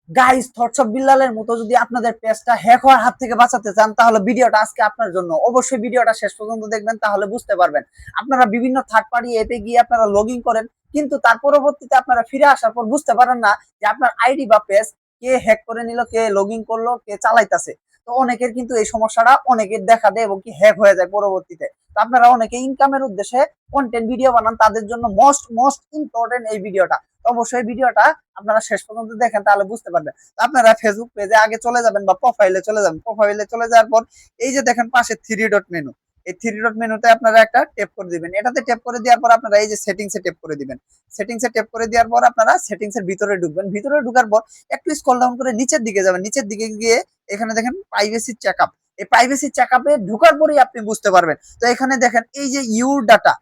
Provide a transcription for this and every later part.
Guys thoughts of বিল্লালের মতো যদি আপনাদের পেজটা হ্যাক হওয়ার হাত থেকে বাঁচাতে চান তাহলে ভিডিওটা আজকে আপনার জন্য। অবশ্যই ভিডিওটা শেষ পর্যন্ত দেখবেন, তাহলে বুঝতে পারবেন। আপনারা বিভিন্ন থার্ড পার্টি অ্যাপে গিয়ে আপনারা লগ ইন করেন, কিন্তু তার পরবর্তীতে আপনারা ফিরে আসার পর বুঝতে পারেন না যে আপনার আইডি বা পেজ কে হ্যাক করে নিল, কে লগ ইন করলো, কে চালাইতেছে। তো অনেকের কিন্তু এই সমস্যাটা অনেকের দেখা দেয় এবং কি হ্যাক হয়ে যায় পরবর্তীতে। তো আপনারা অনেকে ইনকামের উদ্দেশ্যে কন্টেন্ট ভিডিও বানান, তাদের জন্য মোস্ট মোস্ট ইম্পর্টেন্ট এই ভিডিওটা। অবশ্যই ভিডিওটা আপনারা শেষ পর্যন্ত দেখেন, তাহলে বুঝতে পারবেন। আপনারা ফেসবুক পেজে আগে চলে যাবেন বা প্রোফাইলে চলে যাবেন। প্রোফাইলে চলে যাওয়ার পর এই যে দেখেন পাশে থ্রি ডট মেনু, এই থ্রি ডট মেনুতে আপনারা একটা ট্যাপ করে দিবেন। এটাতে ট্যাপ করে দেওয়ার পর আপনারা এই যে সেটিংসে ট্যাপ করে দিবেন। সেটিংসে ট্যাপ করে দেওয়ার পর আপনারা সেটিংস এর ভিতরে ঢুকবেন। ভিতরে ঢুকার পর একটু স্ক্রল ডাউন করে নিচের দিকে যাবেন। নিচের দিকে গিয়ে এখানে দেখেন প্রাইভেসি চেকআপ। এই প্রাইভেসি চেকআপে ঢুকার পরেই আপনি বুঝতে পারবেন। তো এখানে দেখেন এই যে ইউর ডাটা,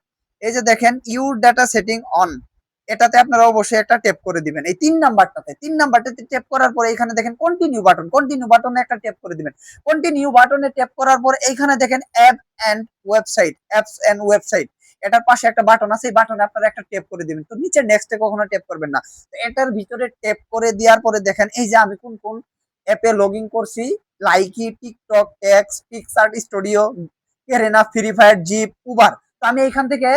এই যে দেখেন ইউর ডাটা সেটিং অন, এটাতে আপনারা অবশ্যই একটা ট্যাপ করে দিবেন। এই তিন নাম্বারটাতে ট্যাপ করার পরে এখানে দেখেন কন্টিনিউ বাটন, কন্টিনিউ বাটনে একটা ট্যাপ করে দিবেন। কন্টিনিউ বাটনে ট্যাপ করার পর এইখানে দেখেন app and website, apps and website, এটার পাশে একটা বাটন আছে, এই বাটনে আপনারা একটা ট্যাপ করে দিবেন। তো নিচে নেক্সটে কখনো ট্যাপ করবেন না। তো এটার ভিতরে ট্যাপ করে দেওয়ার পরে দেখেন এই যে আমি কোন কোন অ্যাপে লগ ইন করছি, লাইকি, টিকটক, টেক্স, PicsArt studio, arena, free fire, zip, Uber. তো আমি এখান থেকে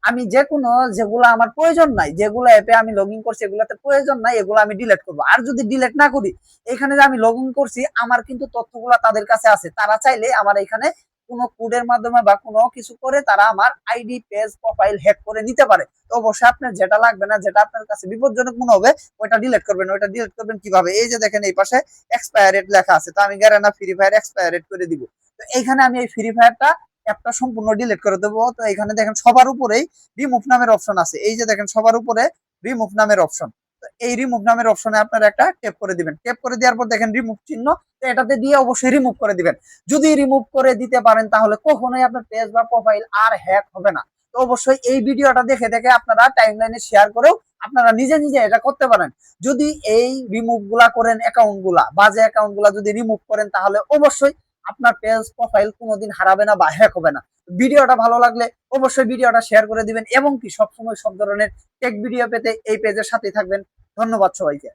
আমি যে কোনো যেগুলো আমার প্রয়োজন নাই, যেগুলো অ্যাপে আমি লগ ইন করছি এগুলাতে প্রয়োজন নাই, এগুলো আমি ডিলিট করবো। আর যদি ডিলিট না করি, এখানে যে আমি লগ ইন করছি আমার কিন্তু তথ্যগুলো তাদের কাছে আছে, তারা চাইলে আমার এখানে কোনো কোডের মাধ্যমে বা কোনো কিছু করে তারা আমার আইডি, পেজ, প্রোফাইল হ্যাক করে নিতে পারে। তো অবশ্যই আপনার যেটা লাগবে না, যেটা আপনার কাছে বিপজ্জনক মনে হবে, ওইটা ডিলিট করবেন। ওইটা ডিলিট করবেন কিভাবে? এই যে দেখেন এই পাশে এক্সপায়ার ডেট লেখা আছে, তো আমি গ্যারানা ফ্রি ফায়ার এক্সপায়ার ডেট করে দিব। তো এইখানে আমি এই ফ্রি ফায়ারটা অ্যাপটা সম্পূর্ণ ডিলিট করে দেবো। তো এখানে দেখেন সবার উপরেই রিমুভ নামের অপশন আছে, এই যে দেখেন সবার উপরে রিমুভ নামের অপশন। তো এই রিমুভ নামের অপশনে আপনারা একটা ট্যাপ করে দিবেন। ট্যাপ করে দেওয়ার পর দেখেন রিমুভ চিহ্ন, তো এটাতে দিয়ে অবশ্যই রিমুভ করে দিবেন। যদি রিমুভ করে দিতে পারেন তাহলে কখনোই আপনার পেজ বা প্রোফাইল আর হ্যাক হবে না। তো অবশ্যই এই ভিডিওটা দেখে দেখে আপনারা টাইমলাইনে শেয়ার করেও আপনারা নিজে নিজে এটা করতে পারেন। যদি এই রিমুভ গুলা করেন, অ্যাকাউন্ট গুলা, বাজে অ্যাকাউন্ট গুলা যদি রিমুভ করেন, তাহলে অবশ্যই আপনার পেজ প্রোফাইল কোনোদিন হারাবে না বা হ্যাক হবে না। ভিডিওটা ভালো লাগলে অবশ্যই ভিডিওটা শেয়ার করে দিবেন এবং কি সবসময় সব ধরনের টেক ভিডিও পেতে এই পেজের সাথেই থাকবেন। ধন্যবাদ সবাইকে।